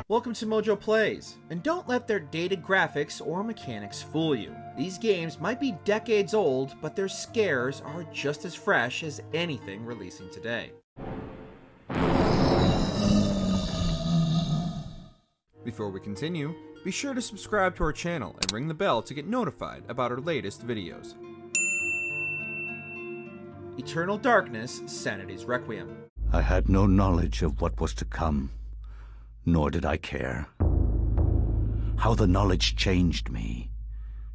Welcome to MojoPlays, and don't let their dated graphics or mechanics fool you. These games might be decades old, but their scares are just as fresh as anything releasing today. Before we continue, be sure to subscribe to our channel and ring the bell to get notified about our latest videos. Eternal Darkness, Sanity's Requiem. I had no knowledge of what was to come, nor did I care. How the knowledge changed me,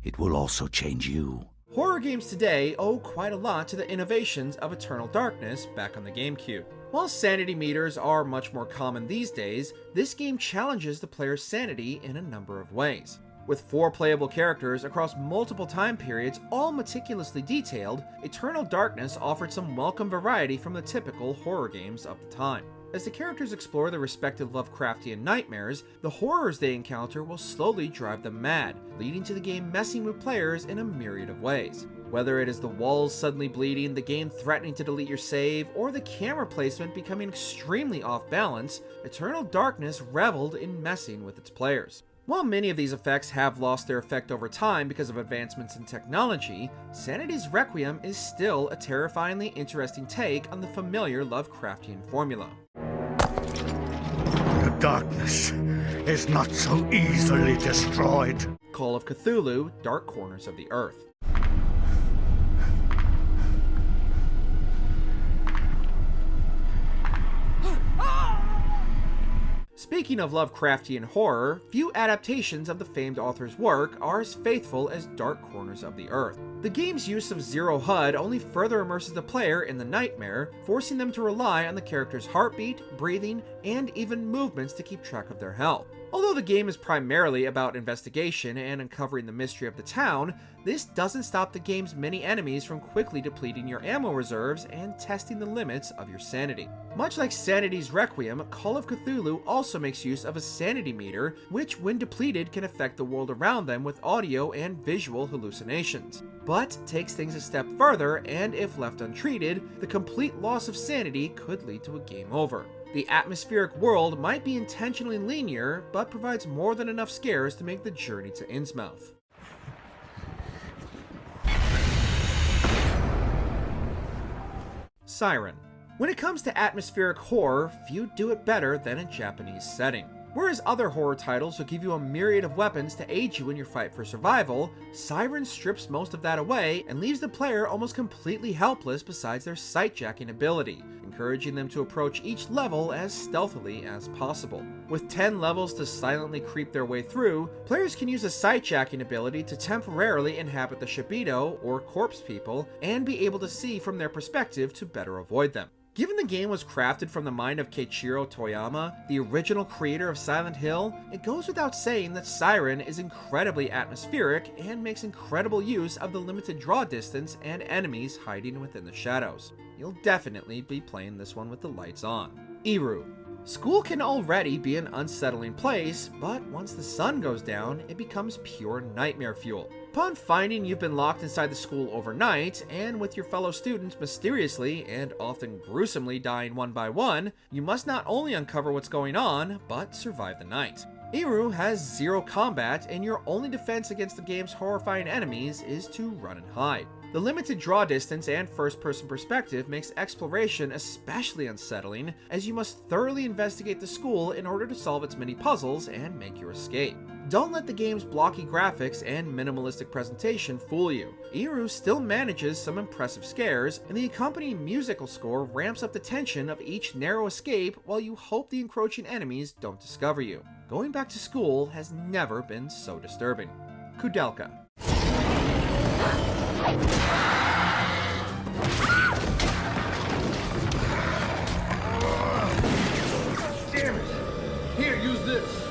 it will also change you. Horror games today owe quite a lot to the innovations of Eternal Darkness back on the GameCube. While sanity meters are much more common these days, this game challenges the player's sanity in a number of ways. With 4 playable characters across multiple time periods, all meticulously detailed, Eternal Darkness offered some welcome variety from the typical horror games of the time. As the characters explore their respective Lovecraftian nightmares, the horrors they encounter will slowly drive them mad, leading to the game messing with players in a myriad of ways. Whether it is the walls suddenly bleeding, the game threatening to delete your save, or the camera placement becoming extremely off balance, Eternal Darkness reveled in messing with its players. While many of these effects have lost their effect over time because of advancements in technology, Sanity's Requiem is still a terrifyingly interesting take on the familiar Lovecraftian formula. The darkness is not so easily destroyed. Call of Cthulhu, Dark Corners of the Earth. Speaking of Lovecraftian horror, few adaptations of the famed author's work are as faithful as Dark Corners of the Earth. The game's use of zero HUD only further immerses the player in the nightmare, forcing them to rely on the character's heartbeat, breathing, and even movements to keep track of their health. Although the game is primarily about investigation and uncovering the mystery of the town, this doesn't stop the game's many enemies from quickly depleting your ammo reserves and testing the limits of your sanity. Much like Sanity's Requiem, Call of Cthulhu also makes use of a sanity meter, which when depleted can affect the world around them with audio and visual hallucinations. But takes things a step further, and if left untreated, the complete loss of sanity could lead to a game over. The atmospheric world might be intentionally linear, but provides more than enough scares to make the journey to Innsmouth. Siren. When it comes to atmospheric horror, few do it better than a Japanese setting. Whereas other horror titles will give you a myriad of weapons to aid you in your fight for survival, Siren strips most of that away and leaves the player almost completely helpless besides their sight-jacking ability, encouraging them to approach each level as stealthily as possible. With 10 levels to silently creep their way through, players can use a sight-jacking ability to temporarily inhabit the Shibito, or corpse people, and be able to see from their perspective to better avoid them. Given the game was crafted from the mind of Keiichiro Toyama, the original creator of Silent Hill, it goes without saying that Siren is incredibly atmospheric and makes incredible use of the limited draw distance and enemies hiding within the shadows. You'll definitely be playing this one with the lights on. Iru. School can already be an unsettling place, but once the sun goes down, it becomes pure nightmare fuel. Upon finding you've been locked inside the school overnight, and with your fellow students mysteriously and often gruesomely dying one by one, you must not only uncover what's going on, but survive the night. Iru has zero combat, and your only defense against the game's horrifying enemies is to run and hide. The limited draw distance and first-person perspective makes exploration especially unsettling, as you must thoroughly investigate the school in order to solve its many puzzles and make your escape. Don't let the game's blocky graphics and minimalistic presentation fool you. Iru still manages some impressive scares, and the accompanying musical score ramps up the tension of each narrow escape while you hope the encroaching enemies don't discover you. Going back to school has never been so disturbing. Kudelka. Damn it! Here, use this!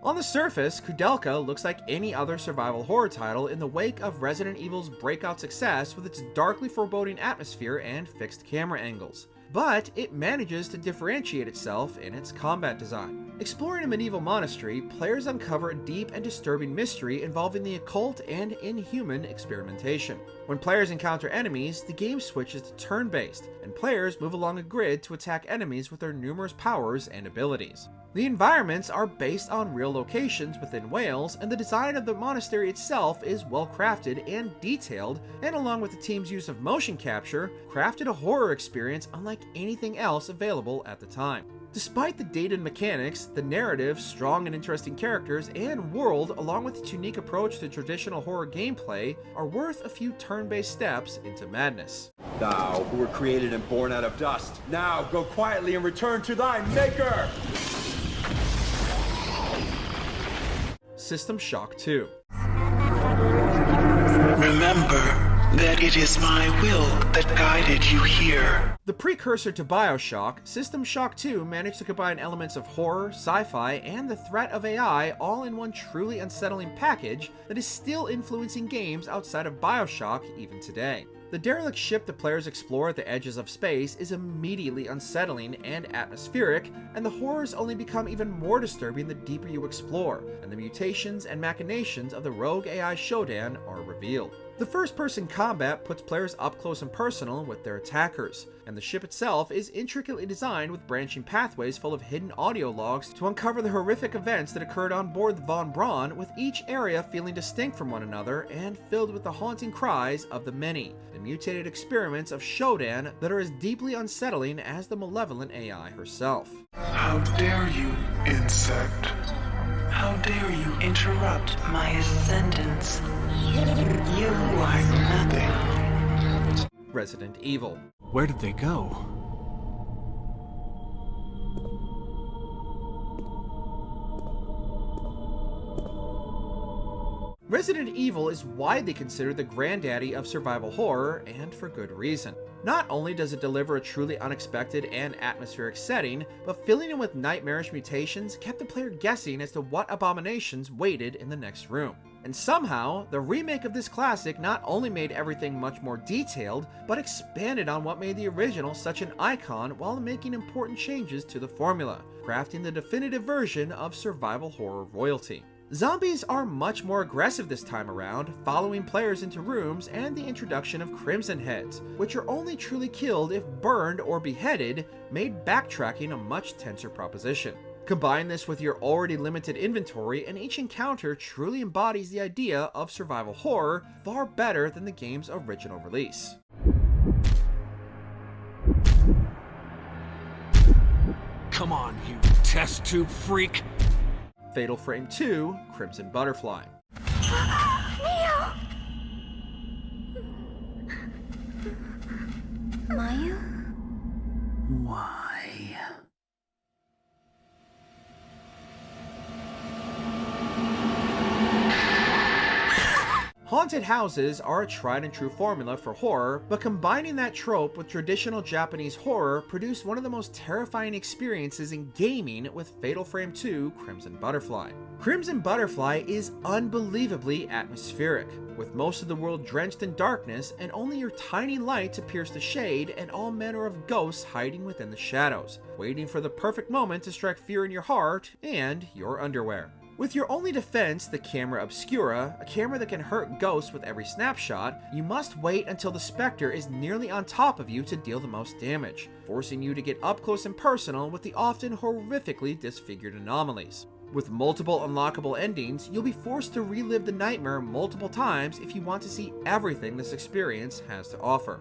On the surface, Kudelka looks like any other survival horror title in the wake of Resident Evil's breakout success with its darkly foreboding atmosphere and fixed camera angles. But it manages to differentiate itself in its combat design. Exploring a medieval monastery, players uncover a deep and disturbing mystery involving the occult and inhuman experimentation. When players encounter enemies, the game switches to turn-based, and players move along a grid to attack enemies with their numerous powers and abilities. The environments are based on real locations within Wales, and the design of the monastery itself is well crafted and detailed, and along with the team's use of motion capture, crafted a horror experience unlike anything else available at the time. Despite the dated mechanics, the narrative, strong and interesting characters, and world, along with its unique approach to traditional horror gameplay, are worth a few turn-based steps into madness. Thou, who were created and born out of dust, now go quietly and return to thy Maker! System Shock 2. Remember that it is my will that guided you here. The precursor to BioShock, System Shock 2 managed to combine elements of horror, sci-fi, and the threat of AI all in one truly unsettling package that is still influencing games outside of BioShock even today. The derelict ship the players explore at the edges of space is immediately unsettling and atmospheric, and the horrors only become even more disturbing the deeper you explore, and the mutations and machinations of the rogue AI Shodan are revealed. The first-person combat puts players up close and personal with their attackers, and the ship itself is intricately designed with branching pathways full of hidden audio logs to uncover the horrific events that occurred on board the Von Braun, with each area feeling distinct from one another and filled with the haunting cries of the many, the mutated experiments of Shodan that are as deeply unsettling as the malevolent AI herself. How dare you, insect? How dare you interrupt my ascendance? You are nothing. Resident Evil. Where did they go? Resident Evil is widely considered the granddaddy of survival horror, and for good reason. Not only does it deliver a truly unexpected and atmospheric setting, but filling it with nightmarish mutations kept the player guessing as to what abominations waited in the next room. And somehow, the remake of this classic not only made everything much more detailed, but expanded on what made the original such an icon while making important changes to the formula, crafting the definitive version of survival horror royalty. Zombies are much more aggressive this time around, following players into rooms, and the introduction of Crimson Heads, which are only truly killed if burned or beheaded, made backtracking a much tenser proposition. Combine this with your already limited inventory, and each encounter truly embodies the idea of survival horror far better than the game's original release. Come on, you test tube freak! Fatal Frame 2: Crimson Butterfly. Leo! Maya? Why? Haunted houses are a tried and true formula for horror, but combining that trope with traditional Japanese horror produced one of the most terrifying experiences in gaming with Fatal Frame 2: Crimson Butterfly. Crimson Butterfly is unbelievably atmospheric, with most of the world drenched in darkness and only your tiny light to pierce the shade, and all manner of ghosts hiding within the shadows, waiting for the perfect moment to strike fear in your heart and your underwear. With your only defense, the camera obscura, a camera that can hurt ghosts with every snapshot, you must wait until the specter is nearly on top of you to deal the most damage, forcing you to get up close and personal with the often horrifically disfigured anomalies. With multiple unlockable endings, you'll be forced to relive the nightmare multiple times if you want to see everything this experience has to offer.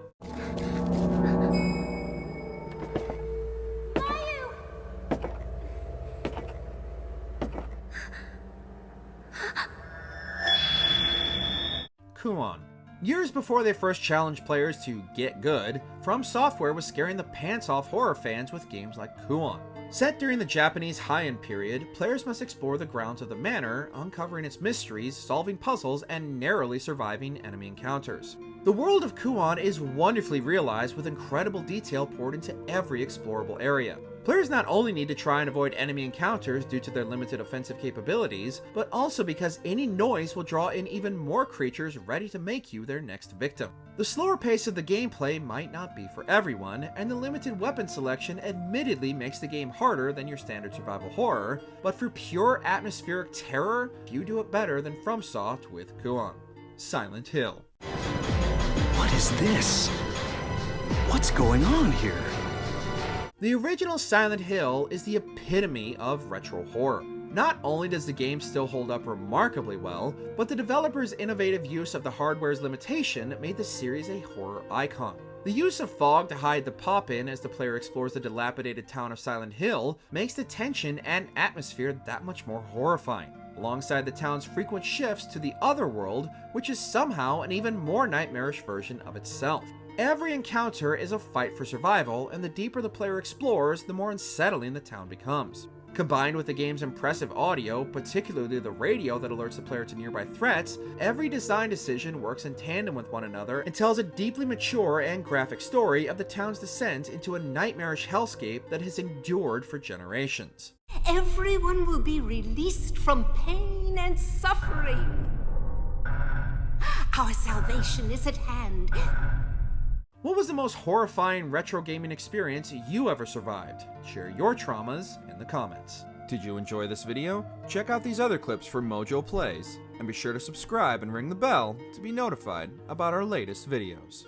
Kuon. Years before they first challenged players to get good, From Software was scaring the pants off horror fans with games like Kuon. Set during the Japanese Heian period, players must explore the grounds of the manor, uncovering its mysteries, solving puzzles, and narrowly surviving enemy encounters. The world of Kuon is wonderfully realized with incredible detail poured into every explorable area. Players not only need to try and avoid enemy encounters due to their limited offensive capabilities, but also because any noise will draw in even more creatures ready to make you their next victim. The slower pace of the gameplay might not be for everyone, and the limited weapon selection admittedly makes the game harder than your standard survival horror, but for pure atmospheric terror, few do it better than FromSoft with Kuon. Silent Hill. What is this? What's going on here? The original Silent Hill is the epitome of retro horror. Not only does the game still hold up remarkably well, but the developer's innovative use of the hardware's limitation made the series a horror icon. The use of fog to hide the pop-in as the player explores the dilapidated town of Silent Hill makes the tension and atmosphere that much more horrifying, alongside the town's frequent shifts to the other world, which is somehow an even more nightmarish version of itself. Every encounter is a fight for survival, and the deeper the player explores, the more unsettling the town becomes. Combined with the game's impressive audio, particularly the radio that alerts the player to nearby threats, every design decision works in tandem with one another and tells a deeply mature and graphic story of the town's descent into a nightmarish hellscape that has endured for generations. Everyone will be released from pain and suffering. Our salvation is at hand. What was the most horrifying retro gaming experience you ever survived? Share your traumas in the comments. Did you enjoy this video? Check out these other clips from MojoPlays, and be sure to subscribe and ring the bell to be notified about our latest videos.